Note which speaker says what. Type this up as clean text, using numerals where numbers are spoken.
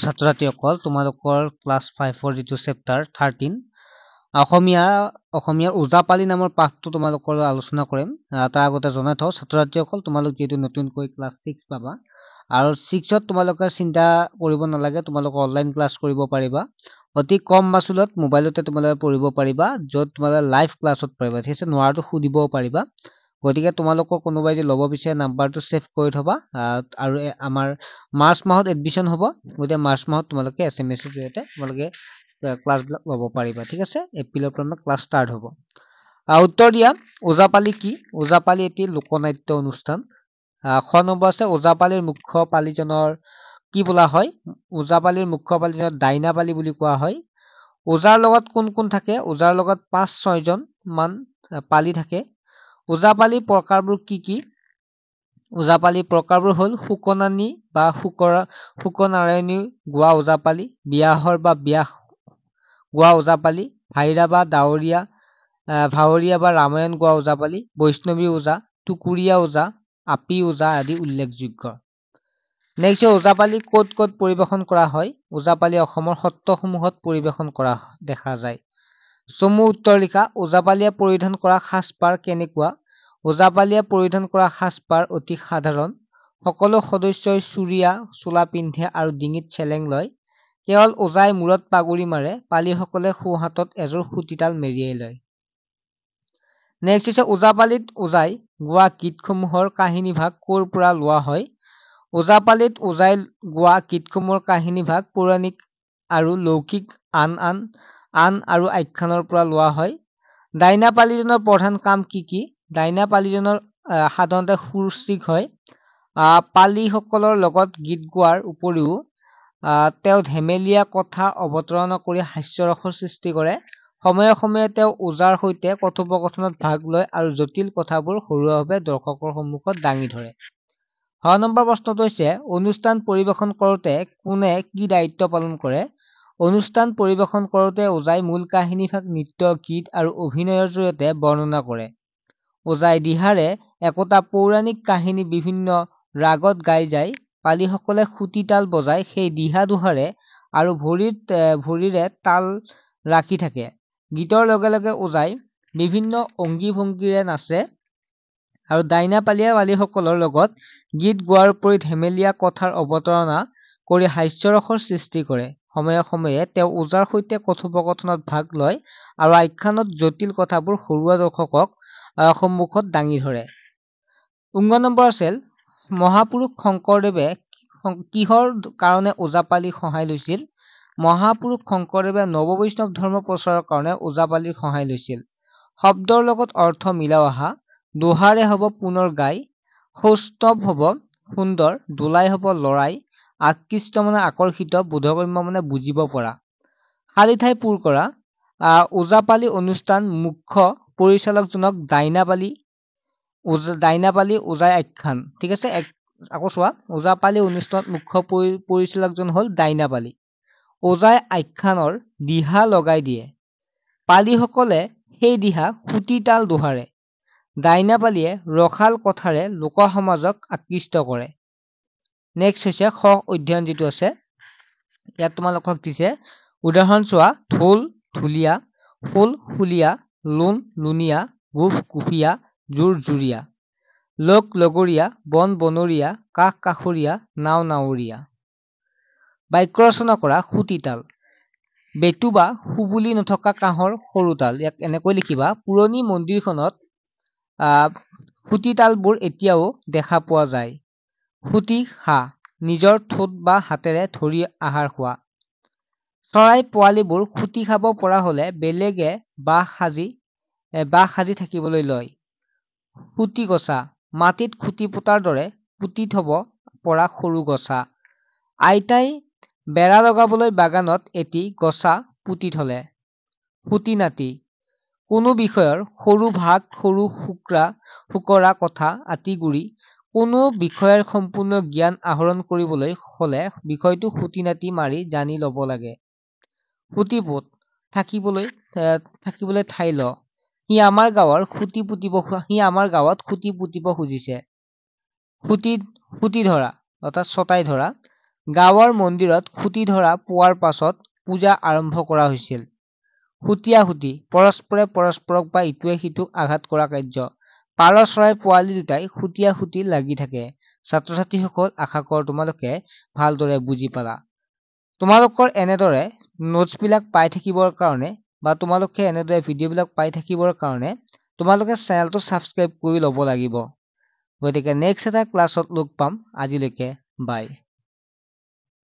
Speaker 1: ছাত্ৰ ছাত্ৰীসকল তোমালোকৰ ক্লাছ 5 যিটো চেপ্টাৰ 13 অসমীয়াৰ ওজাপালি নামৰ পাঠটো তোমালোকৰ আলোচনা কৰিম। তাৰ আগতে জনাই থওঁ ছাত্ৰ ছাত্ৰীসকল তোমালোক যিহেতু নতুনকৈ ক্লাছ 6 পাবা আৰু 6ত তোমালোকে চিন্তা কৰিব নালাগে, তোমালোকে অনলাইন ক্লাছ কৰিব পাৰিবা। অতি কম মাচুলত মোবাইলতে তোমালোকে পঢ়িব পাৰিবা, য'ত তোমালোকে লাইভ ক্লাছত পাৰিবা। ঠিক আছে, নোৱাৰাটো সুধিবও পাৰিবা। গতিকে তোমালোকৰ কোনোবাই যদি ল'ব বিচাৰে নাম্বাৰটো ছেভ কৰি থবা। আৰু আমাৰ মাৰ্চ মাহত এডমিশ্যন হ'ব, গতিকে মাৰ্চ মাহত তোমালোকে SMS ৰ জৰিয়তে তোমালোকে ক্লাছবিলাক ল'ব পাৰিবা। ঠিক আছে, এপ্ৰিলৰ পৰা ক্লাছ ষ্টাৰ্ট হ'ব। উত্তৰ দিয়া, ওজাপালি কি? ওজাপালি এটি লোকনাট্য অনুষ্ঠান। খ নম্বৰ আছে ওজাপালিৰ মুখ্য পালিজনৰ কি বোলা হয়? ওজাপালিৰ মুখ্য পালিজনক দাইনাপালি বুলি কোৱা হয়। ওজাৰ লগত কোন কোন থাকে? ওজাৰ লগত 5-6 জন মান পালি থাকে। ওজাপালি প্ৰকাৰবোৰ কি কি? ওজাপালি প্ৰকাৰবোৰ হ'ল শুকনানী বা শুকনাৰায়ণী গোৱা ওজাপালি, বিয়াহৰ বা বিয়াহ গোৱা ওজাপালি, ভাইৰা বা ভাৱৰীয়া বা ৰামায়ণ গোৱা ওজাপালি, বৈষ্ণৱী ওজা, টুকুৰীয়া ওজা, আপী ওজা আদি উল্লেখযোগ্য। নেক্সট ওজাপালি ক'ত ক'ত পৰিৱেশন কৰা হয়? ওজাপালি অসমৰ সত্ৰসমূহত পৰিৱেশন কৰা দেখা যায়। চমু উত্তৰ লিখা। ওজাপালিয়ে পৰিধান কৰা সাজপাৰ কেনেকুৱা? ওজাপালিয়ে পৰিধান কৰা সাজপাৰ অতি সাধাৰণ। সকলো সদস্যই চুৰিয়া চোলা পিন্ধে আৰু ডিঙিত চেলেং লয়। কেৱল ওজাই মূৰত পাগুৰি মাৰে। পালিসকলে সোঁ হাতত এযোৰ সুঁতিতাল মেৰিয়াই লয়। নেক্সট হৈছে ওজাপালিত ওজাই গোৱা গীতসমূহৰ কাহিনীভাগ ক'ৰ পৰা লোৱা হয়? ওজাপালিত ওজাই গোৱা গীতসমূহৰ কাহিনীভাগ পৌৰাণিক আৰু লৌকিক আন আৰু আখ্যানৰ পৰা লোৱা হয়। দাইনাপালিজনৰ প্ৰধান কাম কি কি? দাইনাপালিজনৰ সাধাৰণতে সুৰচিক হয়। পালিসকলৰ লগত গীত গোৱাৰ উপৰিও তেওঁ ধেমেলীয়া কথা অৱতাৰণা কৰি হাস্যৰসৰ সৃষ্টি কৰে। সময়ে সময়ে তেওঁ ওজাৰ সৈতে কথোপকথনত ভাগ লয় আৰু জটিল কথাবোৰ ঘৰুৱাভাৱে দৰ্শকৰ সন্মুখত দাঙি ধৰে। 6 নম্বৰ প্ৰশ্নটো হৈছে অনুষ্ঠান পৰিৱেশন কৰোঁতে কোনে কি দায়িত্ব পালন কৰে? অনুষ্ঠান পৰিৱেশন কৰোঁতে ওজাই মূল কাহিনীভাগ নৃত্য, গীত আৰু অভিনয়ৰ জৰিয়তে বৰ্ণনা কৰে। ওজাই দিহাৰে একোটা পৌৰাণিক কাহিনী বিভিন্ন ৰাগত গাই যায়। পালিসকলে সুঁতিতাল বজাই সেই দিহা দোহাৰে আৰু ভৰিৰে তাল ৰাখি থাকে। গীতৰ লগে লগে ওজাই বিভিন্ন অংগী ভংগীৰে নাচে আৰু দাইনাপালিয়ে পালিসকলৰ লগত গীত গোৱাৰ উপৰি ধেমেলীয়া কথাৰ অৱতাৰণা কৰি হাস্যৰসৰ সৃষ্টি কৰে। সময়ে সময়ে তেওঁ ওজাৰ সৈতে কথোপকথনত ভাগ লয় আৰু আখ্যানত জটিল কথাবোৰ ঘৰুৱা দৰ্শকক সন্মুখত দাঙি ধৰে। 19 নম্বৰ আছিল মহাপুৰুষ শংকৰদেৱে কিহৰ কাৰণে ওজাপালিৰ সহায় লৈছিল? মহাপুৰুষ শংকৰদেৱে নৱবৈষ্ণৱ ধৰ্ম প্ৰচাৰৰ কাৰণে ওজাপালিৰ সহায় লৈছিল। শব্দৰ লগত অৰ্থ মিলাও আহা। দোহাৰে হ'ব পুনৰ গাই, সৌষ্ঠৱ হ'ব সুন্দৰ, দোলাই হ'ব লৰাই, আকৃষ্ট মানে আকৰ্ষিত, বোধগম্য মানে বুজিব পৰা। খালী ঠাই পূৰ কৰা। ওজাপালি অনুষ্ঠান মুখ্য পৰিচালকজনক দাইনাপালি ওজাই আখ্যান। ঠিক আছে, আকৌ চোৱা, ওজাপালি অনুষ্ঠানত মুখ্য পৰিচালকজন হ'ল দাইনাপালি। ওজাই আখ্যানৰ দিহা লগাই দিয়ে। পালিসকলে সেই দিহা সুঁতিতাল দোহাৰে। দাইনাপালিয়ে ৰসাল কথাৰে লোকসমাজক আকৃষ্ট কৰে। নেক্সট হৈছে খ অধ্যয়ন যিটো আছে, ইয়াত তোমালোকক দিছে উদাহৰণ চোৱা। ঢোল ঢুলীয়া, খোল খুলীয়া, লোণ লুণীয়া, গোফ গুফীয়া, জোৰ জুৰীয়া, লোক লগৰীয়া, বন বনৰীয়া, কাষ কাষৰীয়া, নাও নাৱৰীয়া। বাক্য ৰচনা কৰা। সুঁতিতাল। বেতুবা সুবুলি নথকা কাঁহৰ সৰু তাল। ইয়াক এনেকৈ লিখিবা। পুৰণি মন্দিৰখনত সুঁতিতালবোৰ এতিয়াও দেখা পোৱা যায়। সুঁতি হাঁহ, নিজৰ ঠোঁট বা হাতেৰে ধৰি আহাৰ খোৱা। চৰাই পোৱালিবোৰ খুটি খাব পৰা হলে বেলেগে বাহ সাজি থাকিবলৈ লয়। সুঁতি গছা, মাটিত খুটি পোতাৰ দৰে পুতি থব পৰা সৰু গছা। আইতাই বেৰা লগাবলৈ বাগানত এটি গছা পুতি থলে। সুঁতি নাতি, কোনো বিষয়ৰ সৰু ভাগ সৰু শুকৰা কথা আঁতিগুৰি কোনো বিষয়ৰ সম্পূৰ্ণ জ্ঞান আহৰণ কৰিবলৈ হলে বিষয়টো খুঁটি নাতি মাৰি জানি লব লাগে। সুঁতিপোত, থাকিবলৈ ঠাই ল। সি আমাৰ গাঁৱত খুঁটি পুতিব খুজিছে। সুঁতি ধৰা অৰ্থাৎ ছটাই ধৰা, গাঁৱৰ মন্দিৰত খুঁটি ধৰা পোৱাৰ পাছত পূজা আৰম্ভ কৰা হৈছিল। সুতীয়া-সুতি পৰস্পৰে পৰস্পৰক বা ইটোৱে সিটোক আঘাত কৰা কাৰ্য। পাৰ চৰাই পোৱালি দুটাই সুতীয়া-সুতি লাগি থাকে। ছাত্ৰ-ছাত্ৰীসকল আশা কৰোঁ তোমালোকে ভালদৰে বুজি পালা। তোমালোকৰ এনেদৰে নোটছবিলাক পাই থাকিবৰ কাৰণে বা তোমালোকে এনেদৰে ভিডিঅ'বিলাক পাই থাকিবৰ কাৰণে তোমালোকে চেনেলটো ছাবস্ক্ৰাইব কৰি ল'ব লাগিব। গতিকে নেক্সট এটা ক্লাছত লগ পাম। আজিলৈকে বাই।